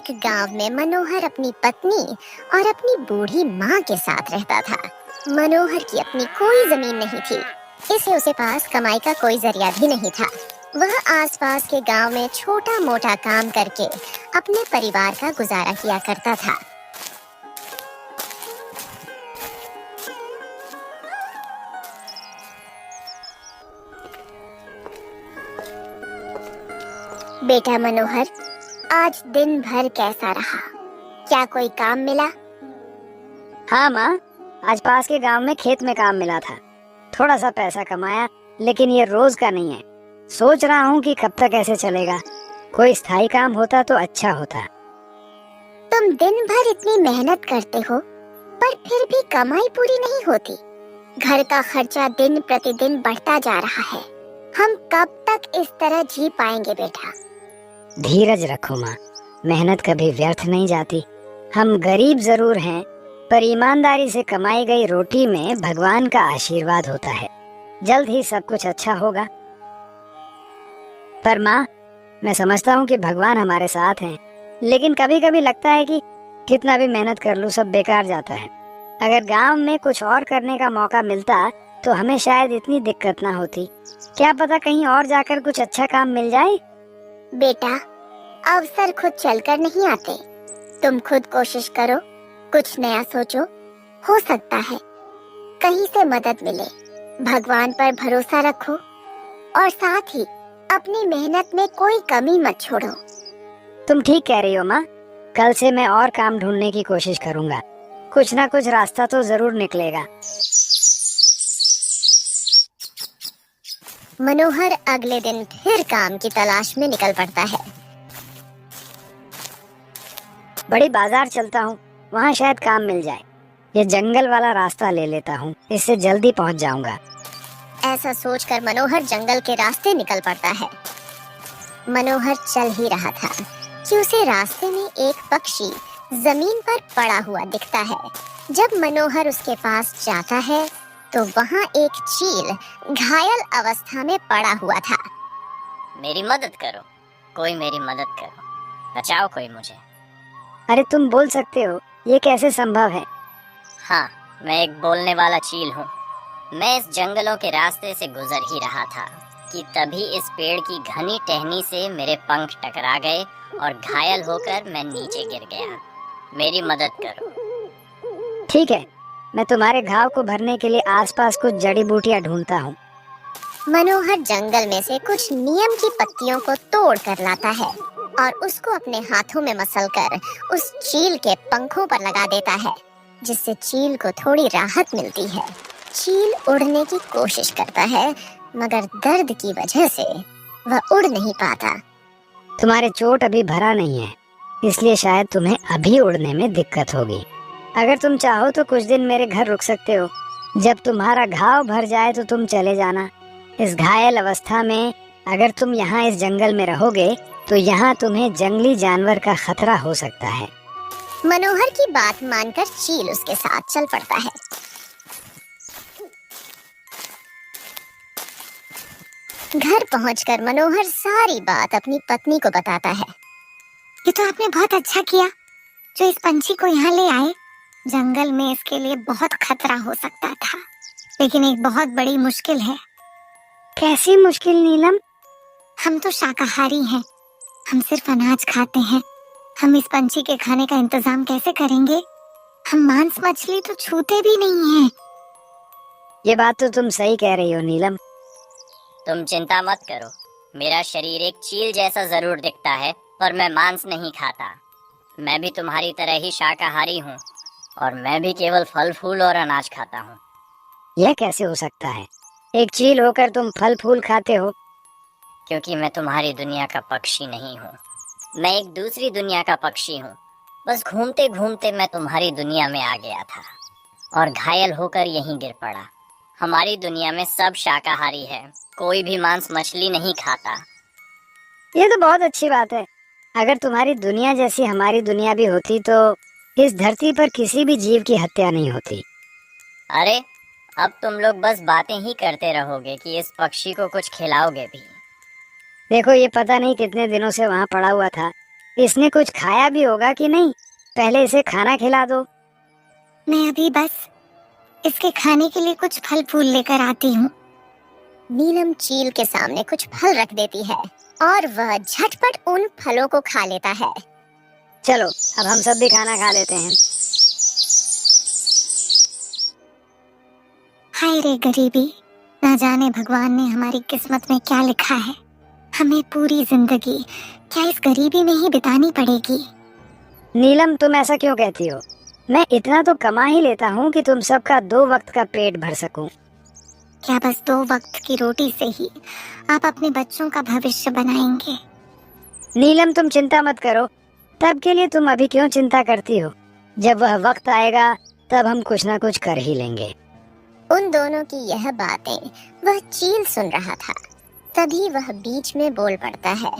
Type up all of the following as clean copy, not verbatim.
एक गांव में मनोहर अपनी पत्नी और अपनी बूढ़ी माँ के साथ रहता था। मनोहर की अपनी कोई जमीन नहीं थी, इसलिए उसे पास कमाई का कोई जरिया भी नहीं था। वह आसपास के गांव में छोटा मोटा काम करके अपने परिवार का गुजारा किया करता था। बेटा मनोहर, आज दिन भर कैसा रहा? क्या कोई काम मिला? हाँ माँ, आज पास के गांव में खेत में काम मिला था। थोड़ा सा पैसा कमाया, लेकिन ये रोज का नहीं है। सोच रहा हूँ कि कब तक ऐसे चलेगा। कोई स्थायी काम होता तो अच्छा होता। तुम दिन भर इतनी मेहनत करते हो, पर फिर भी कमाई पूरी नहीं होती। घर का खर्चा दिन प्रतिदिन बढ़ता जा रहा है। हम कब तक इस तरह जी पाएंगे बेटा? धीरज रखो माँ, मेहनत कभी व्यर्थ नहीं जाती। हम गरीब जरूर हैं, पर ईमानदारी से कमाई गई रोटी में भगवान का आशीर्वाद होता है। जल्द ही सब कुछ अच्छा होगा। पर माँ, मैं समझता हूँ कि भगवान हमारे साथ हैं, लेकिन कभी कभी लगता है कि कितना भी मेहनत कर लूँ सब बेकार जाता है। अगर गांव में कुछ और करने का मौका मिलता तो हमें शायद इतनी दिक्कत ना होती। क्या पता कहीं और जाकर कुछ अच्छा काम मिल जाए। बेटा, अवसर खुद चलकर नहीं आते। तुम खुद कोशिश करो, कुछ नया सोचो। हो सकता है कहीं से मदद मिले। भगवान पर भरोसा रखो और साथ ही अपनी मेहनत में कोई कमी मत छोड़ो। तुम ठीक कह रही हो माँ। कल से मैं और काम ढूंढने की कोशिश करूंगा। कुछ ना कुछ रास्ता तो जरूर निकलेगा। मनोहर अगले दिन फिर काम की तलाश में निकल पड़ता है। बड़ी बाजार चलता हूँ, वहाँ शायद काम मिल जाए। ये जंगल वाला रास्ता ले लेता हूँ, इससे जल्दी पहुँच जाऊंगा। ऐसा सोचकर मनोहर जंगल के रास्ते निकल पड़ता है। मनोहर चल ही रहा था कि उसे रास्ते में एक पक्षी जमीन पर पड़ा हुआ दिखता है। जब मनोहर उसके पास जाता है तो वहाँ एक चील घायल अवस्था में पड़ा हुआ था। मेरी मदद करो, कोई मेरी मदद करो, बचाओ कोई मुझे। अरे तुम बोल सकते हो, ये कैसे संभव है? हाँ, मैं एक बोलने वाला चील हूँ। मैं इस जंगलों के रास्ते से गुजर ही रहा था कि तभी इस पेड़ की घनी टहनी से मेरे पंख टकरा गए और घायल होकर मैं नीचे गिर गया। मेरी मदद करो। ठीक है, मैं तुम्हारे घाव को भरने के लिए आसपास कुछ जड़ी बूटियां ढूंढता हूँ। मनोहर जंगल में से कुछ नीम की पत्तियों को तोड़ कर लाता है और उसको अपने हाथों में मसलकर उस चील के पंखों पर लगा देता है, जिससे चील को थोड़ी राहत मिलती है। चील उड़ने की कोशिश करता है, मगर दर्द की वजह से वह उड़ नहीं पाता। तुम्हारे चोट अभी भरा नहीं है, इसलिए शायद तुम्हें अभी उड़ने में दिक्कत होगी। अगर तुम चाहो तो कुछ दिन मेरे घर रुक सकते हो। जब तुम्हारा घाव भर जाए तो तुम चले जाना। इस घायल अवस्था में अगर तुम यहाँ इस जंगल में रहोगे तो यहाँ तुम्हें जंगली जानवर का खतरा हो सकता है। मनोहर की बात मानकर चील उसके साथ चल पड़ता है। घर पहुंचकर मनोहर सारी बात अपनी पत्नी को बताता है। ये तो आपने बहुत अच्छा किया जो इस पंछी को यहाँ ले आए। जंगल में इसके लिए बहुत खतरा हो सकता था, लेकिन एक बहुत बड़ी मुश्किल है। कैसी मुश्किल नीलम? हम तो शाकाहारी हैं, हम सिर्फ अनाज खाते हैं। हम इस पंछी के खाने का इंतजाम कैसे करेंगे? हम मांस मछली तो छूते भी नहीं हैं। ये बात तो तुम सही कह रही हो नीलम। तुम चिंता मत करो, मेरा शरीर एक चील जैसा जरूर दिखता है, पर मैं मांस नहीं खाता। मैं भी तुम्हारी तरह ही शाकाहारी हूँ और मैं भी केवल फल फूल और अनाज खाता हूँ। यह कैसे हो सकता है? एक चील होकर तुम फल फूल खाते हो? क्योंकि मैं तुम्हारी दुनिया का पक्षी नहीं हूँ, मैं एक दूसरी दुनिया का पक्षी हूँ। बस घूमते घूमते मैं तुम्हारी दुनिया में आ गया था और घायल होकर यहीं गिर पड़ा। हमारी दुनिया में सब शाकाहारी है, कोई भी मांस मछली नहीं खाता। ये तो बहुत अच्छी बात है। अगर तुम्हारी दुनिया जैसी हमारी दुनिया भी होती तो इस धरती पर किसी भी जीव की हत्या नहीं होती। अरे, अब तुम लोग बस बातें ही करते रहोगे कि इस पक्षी को कुछ खिलाओगे भी। देखो, ये पता नहीं कितने दिनों से वहाँ पड़ा हुआ था। इसने कुछ खाया भी होगा कि नहीं, पहले इसे खाना खिला दो। मैं अभी बस इसके खाने के लिए कुछ फल फूल लेकर आती हूँ। नीलम चील के सामने कुछ फल रख देती है और वह झटपट उन फलों को खा लेता है। चलो अब हम सब भी खाना खा लेते हैं। हाय रे गरीबी, ना जाने भगवान ने हमारी किस्मत में क्या लिखा है। हमें पूरी जिंदगी क्या इस गरीबी में ही बितानी पड़ेगी। नीलम, तुम ऐसा क्यों कहती हो? मैं इतना तो कमा ही लेता हूँ कि तुम सबका 2 वक्त का पेट भर सकूं। क्या बस 2 वक्त की रोटी से ही आप अपने बच्चों का भविष्य बनाएंगे? नीलम, तुम चिंता मत करो। तब के लिए तुम अभी क्यों चिंता करती हो? जब वह वक्त आएगा तब हम कुछ ना कुछ कर ही लेंगे। उन दोनों की यह बातें वह चील सुन रहा था। तभी वह बीच में बोल पड़ता है।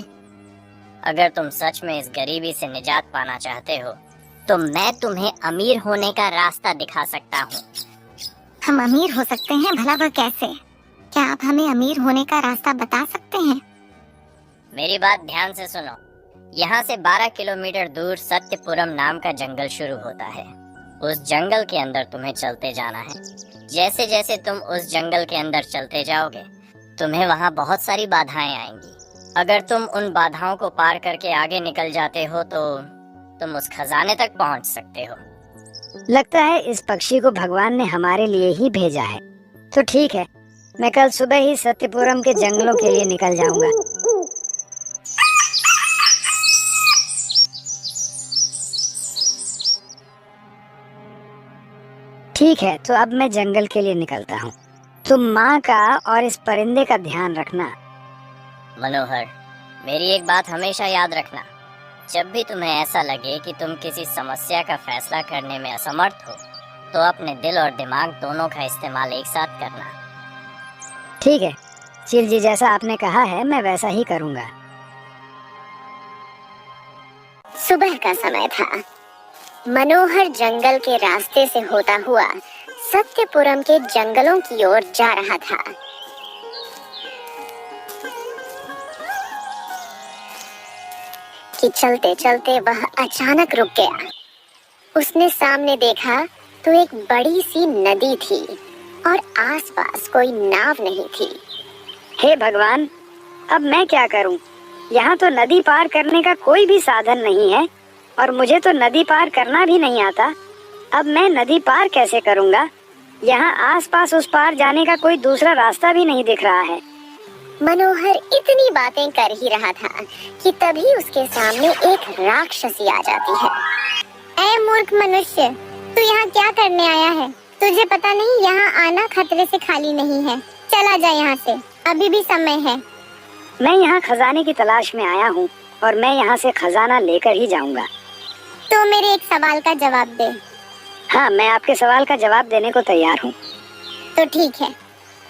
अगर तुम सच में इस गरीबी से निजात पाना चाहते हो तो मैं तुम्हें अमीर होने का रास्ता दिखा सकता हूँ। हम अमीर हो सकते हैं? भला वह कैसे? क्या आप हमें अमीर होने का रास्ता बता सकते हैं? मेरी बात ध्यान से सुनो। यहाँ से 12 किलोमीटर दूर सत्यपुरम नाम का जंगल शुरू होता है। उस जंगल के अंदर तुम्हें चलते जाना है। जैसे जैसे तुम उस जंगल के अंदर चलते जाओगे तुम्हें वहाँ बहुत सारी बाधाएं आएंगी। अगर तुम उन बाधाओं को पार करके आगे निकल जाते हो तो तुम उस खजाने तक पहुँच सकते हो। लगता है इस पक्षी को भगवान ने हमारे लिए ही भेजा है। तो ठीक है, मैं कल सुबह ही सत्यपुरम के जंगलों के लिए निकल जाऊंगा। ठीक है, तो अब मैं जंगल के लिए निकलता हूँ। तुम माँ का और इस परिंदे का ध्यान रखना। मनोहर, मेरी एक बात हमेशा याद रखना। जब भी तुम्हें ऐसा लगे कि तुम किसी समस्या का फैसला करने में असमर्थ हो तो अपने दिल और दिमाग दोनों का इस्तेमाल एक साथ करना। ठीक है चील जी, जैसा आपने कहा है मैं वैसा ही करूँगा। सुबह का समय था। मनोहर जंगल के रास्ते से होता हुआ सत्यपुरम के जंगलों की ओर जा रहा था। कि चलते चलते वह अचानक रुक गया। उसने सामने देखा तो एक बड़ी सी नदी थी और आसपास कोई नाव नहीं थी। हे भगवान, अब मैं क्या करूं? यहाँ तो नदी पार करने का कोई भी साधन नहीं है और मुझे तो नदी पार करना भी नहीं आता। अब मैं नदी पार कैसे करूँगा? यहाँ आसपास उस पार जाने का कोई दूसरा रास्ता भी नहीं दिख रहा है। मनोहर इतनी बातें कर ही रहा था कि तभी उसके सामने एक राक्षसी आ जाती है। ऐ मूर्ख मनुष्य, तू यहाँ क्या करने आया है? तुझे पता नहीं यहाँ आना खतरे से खाली नहीं है। चला जा यहाँ से, अभी भी समय है। मैं यहाँ खजाने की तलाश में आया हूँ और मैं यहाँ से खजाना लेकर ही जाऊँगा। तो मेरे एक सवाल का जवाब दे। हाँ, मैं आपके सवाल का जवाब देने को तैयार हूँ। तो ठीक है,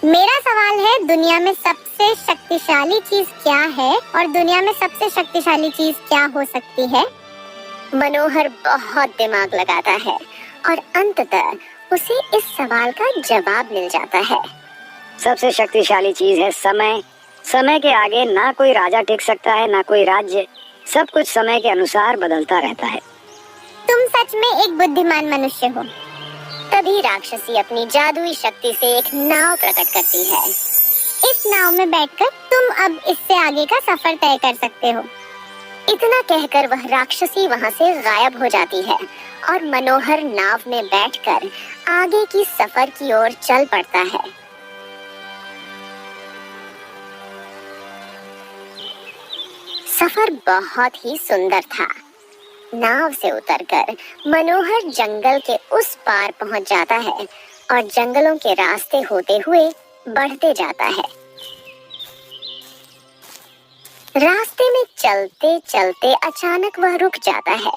मेरा सवाल है, दुनिया में सबसे शक्तिशाली चीज क्या है और दुनिया में सबसे शक्तिशाली चीज क्या हो सकती है? मनोहर बहुत दिमाग लगाता है और अंततः उसे इस सवाल का जवाब मिल जाता है। सबसे शक्तिशाली चीज है समय। समय के आगे ना कोई राजा टिक सकता है, ना कोई राज्य। सब कुछ समय के अनुसार बदलता रहता है। तुम सच में एक बुद्धिमान मनुष्य हो। तभी राक्षसी अपनी जादुई शक्ति से एक नाव प्रकट करती है। इस नाव में बैठकर तुम अब इससे आगे का सफर तय कर सकते हो। इतना कहकर वह राक्षसी वहां से गायब हो जाती है और मनोहर नाव में बैठकर आगे की सफर की ओर चल पड़ता है। सफर बहुत ही सुंदर था। नाव से उतरकर मनोहर जंगल के उस पार पहुंच जाता है और जंगलों के रास्ते होते हुए बढ़ते जाता है। रास्ते में चलते चलते अचानक वह रुक जाता है।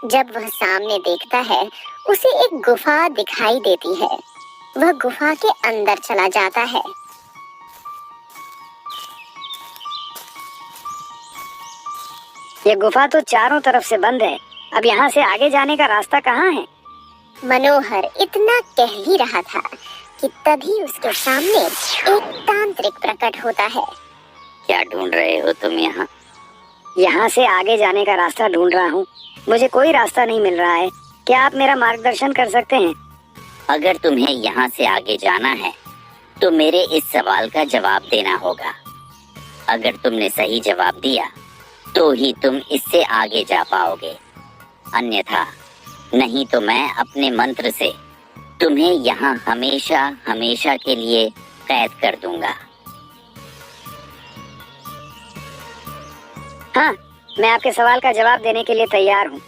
जब वह सामने देखता है उसे एक गुफा दिखाई देती है। वह गुफा के अंदर चला जाता है। ये गुफा तो चारों तरफ से बंद है। अब यहाँ से आगे जाने का रास्ता कहाँ है? मनोहर इतना कह ही रहा था कि तभी उसके सामने एक तांत्रिक प्रकट होता है। क्या ढूंढ रहे हो तुम यहाँ? यहाँ से आगे जाने का रास्ता ढूंढ रहा हूँ, मुझे कोई रास्ता नहीं मिल रहा है। क्या आप मेरा मार्गदर्शन कर सकते हैं? अगर तुम्हें यहाँ से आगे जाना है तो मेरे इस सवाल का जवाब देना होगा। अगर तुमने सही जवाब दिया तो ही तुम इससे आगे जा पाओगे, अन्यथा नहीं तो मैं अपने मंत्र से तुम्हें यहाँ हमेशा हमेशा के लिए कैद कर दूंगा। हाँ, मैं आपके सवाल का जवाब देने के लिए तैयार हूँ।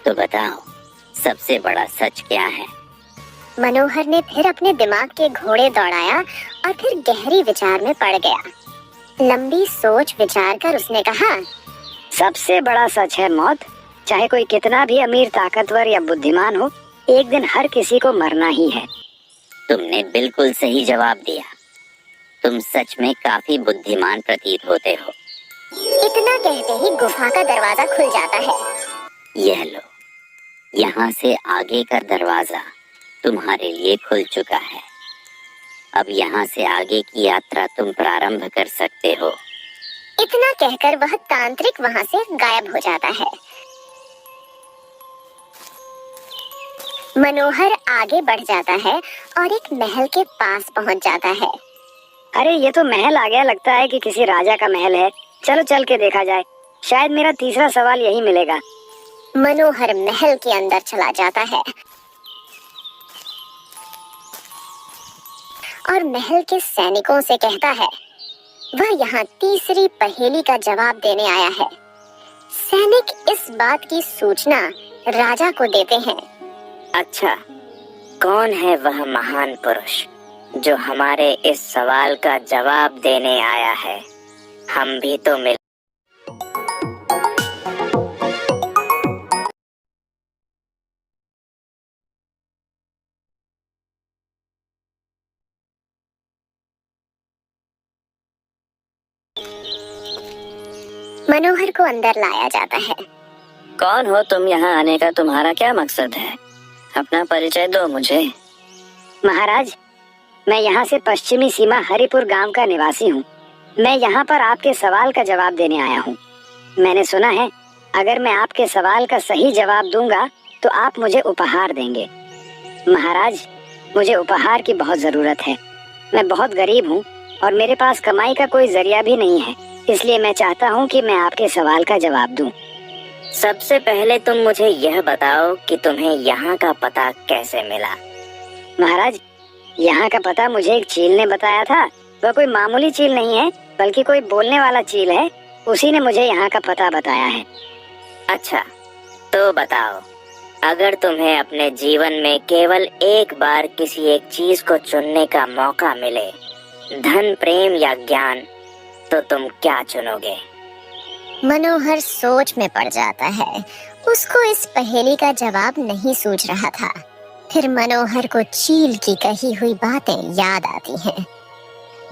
तो बताओ, सबसे बड़ा सच क्या है? मनोहर ने फिर अपने दिमाग के घोड़े दौड़ाया और फिर गहरी विचार में पड़ गया। लंबी सोच विचार कर उसने कहा, सबसे बड़ा सच है मौत। चाहे कोई कितना भी अमीर, ताकतवर या बुद्धिमान हो, एक दिन हर किसी को मरना ही है। तुमने बिल्कुल सही जवाब दिया। तुम सच में काफी बुद्धिमान प्रतीत होते हो। इतना कहते ही गुफा का दरवाजा खुल जाता है। यह लो, यहाँ से आगे का दरवाजा तुम्हारे लिए खुल चुका है। अब यहाँ से आगे की यात्रा तुम प्रारंभ कर सकते हो। इतना कहकर वह तांत्रिक वहाँ से गायब हो जाता है। मनोहर आगे बढ़ जाता है और एक महल के पास पहुँच जाता है। अरे ये तो महल आ गया, लगता है कि किसी राजा का महल है। चलो चल के देखा जाए, शायद मेरा तीसरा सवाल यही मिलेगा। मनोहर महल के अंदर चला जाता है और महल के सैनिकों से कहता है वह यहाँ तीसरी पहेली का जवाब देने आया है। सैनिक इस बात की सूचना राजा को देते हैं। अच्छा, कौन है वह महान पुरुष जो हमारे इस सवाल का जवाब देने आया है? हम भी तो मिल मनोहर को अंदर लाया जाता है। कौन हो तुम? यहाँ आने का तुम्हारा क्या मकसद है? अपना परिचय दो मुझे। महाराज, मैं यहाँ से पश्चिमी सीमा हरिपुर गांव का निवासी हूँ। मैं यहाँ पर आपके सवाल का जवाब देने आया हूँ। मैंने सुना है अगर मैं आपके सवाल का सही जवाब दूंगा तो आप मुझे उपहार देंगे। महाराज, मुझे उपहार की बहुत जरूरत है। मैं बहुत गरीब हूँ और मेरे पास कमाई का कोई जरिया भी नहीं है, इसलिए मैं चाहता हूँ कि मैं आपके सवाल का जवाब दूं। सबसे पहले तुम मुझे यह बताओ कि तुम्हें यहाँ का पता कैसे मिला? महाराज, यहाँ का पता मुझे एक चील ने बताया था। वह कोई मामूली चील नहीं है, बल्कि कोई बोलने वाला चील है। उसी ने मुझे यहाँ का पता बताया है। अच्छा, तो बताओ, अगर तुम्हें अपने जीवन में केवल एक बार किसी एक चीज को चुनने का मौका मिले, धन, प्रेम या ज्ञान, तो तुम क्या चुनोगे? मनोहर सोच में पड़ जाता है। उसको इस पहेली का जवाब नहीं सूझ रहा था। फिर मनोहर को चील की कही हुई बातें याद आती हैं।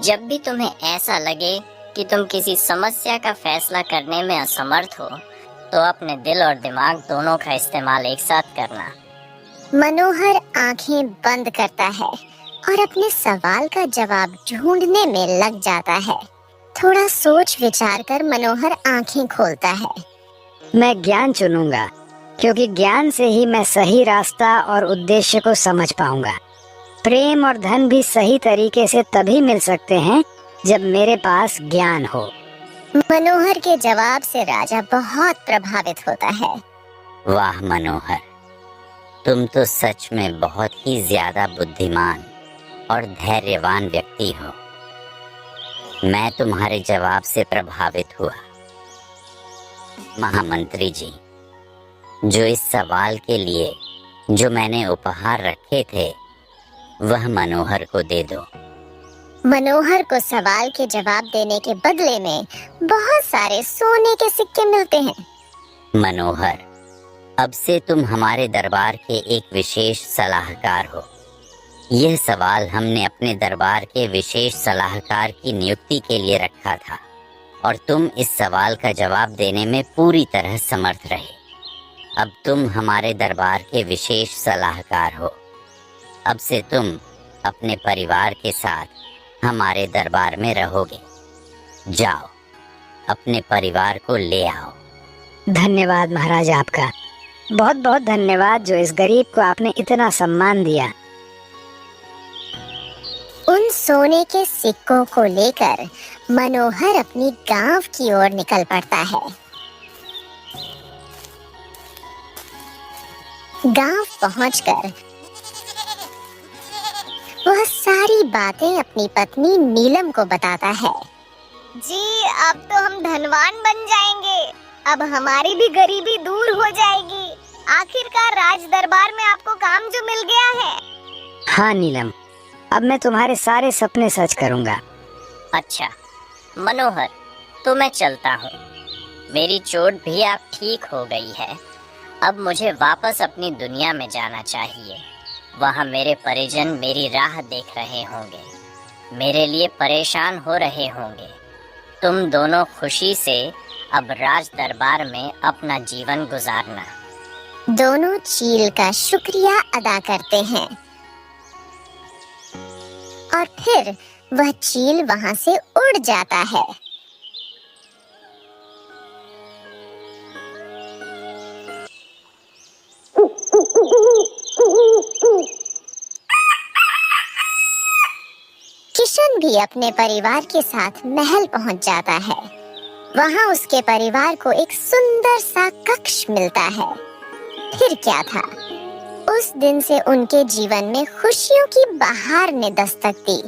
जब भी तुम्हें ऐसा लगे कि तुम किसी समस्या का फैसला करने में असमर्थ हो, तो अपने दिल और दिमाग दोनों का इस्तेमाल एक साथ करना। मनोहर आंखें बंद करता है और अपने सवाल का जवाब ढूंढने में लग जाता है। थोड़ा सोच विचार कर मनोहर आंखें खोलता है। मैं ज्ञान चुनूंगा, क्योंकि ज्ञान से ही मैं सही रास्ता और उद्देश्य को समझ पाऊंगा। प्रेम और धन भी सही तरीके से तभी मिल सकते हैं जब मेरे पास ज्ञान हो। मनोहर के जवाब से राजा बहुत प्रभावित होता है। वाह मनोहर, तुम तो सच में बहुत ही ज्यादा बुद्धिमान और धैर्यवान व्यक्ति हो। मैं तुम्हारे जवाब से प्रभावित हुआ। महामंत्री जी, जो इस सवाल के लिए जो मैंने उपहार रखे थे वह मनोहर को दे दो। मनोहर को सवाल के जवाब देने के बदले में बहुत सारे सोने के सिक्के मिलते हैं। मनोहर, अब से तुम हमारे दरबार के एक विशेष सलाहकार हो। यह सवाल हमने अपने दरबार के विशेष सलाहकार की नियुक्ति के लिए रखा था और तुम इस सवाल का जवाब देने में पूरी तरह समर्थ रहे। अब तुम हमारे दरबार के विशेष सलाहकार हो। अब से तुम अपने परिवार के साथ हमारे दरबार में रहोगे। जाओ अपने परिवार को ले आओ। धन्यवाद महाराज आपका, बहुत बहुत धन्यवाद जो इस गरीब को आपने इतना सम्मान दिया। उन सोने के सिक्कों को लेकर मनोहर अपनी गांव की ओर निकल पड़ता है। गांव पहुंचकर वह सारी बातें अपनी पत्नी नीलम को बताता है। जी, अब तो हम धनवान बन जाएंगे, अब हमारी भी गरीबी दूर हो जाएगी। आखिरकार राज दरबार में आपको काम जो मिल गया है। हाँ नीलम, अब मैं तुम्हारे सारे सपने सच करूंगा। अच्छा मनोहर, तो मैं चलता हूँ। मेरी चोट भी अब ठीक हो गई है। अब मुझे वापस अपनी दुनिया में जाना चाहिए। वहाँ मेरे परिजन मेरी राह देख रहे होंगे, मेरे लिए परेशान हो रहे होंगे। तुम दोनों खुशी से अब राज दरबार में अपना जीवन गुजारना। दोनों चील का शुक्रिया अदा करते हैं और फिर वह चील वहां से उड़ जाता है। किशन भी अपने परिवार के साथ महल पहुंच जाता है। वहां उसके परिवार को एक सुंदर सा कक्ष मिलता है। फिर क्या था, उस दिन से उनके जीवन में खुशियों की बहार ने दस्तक दी।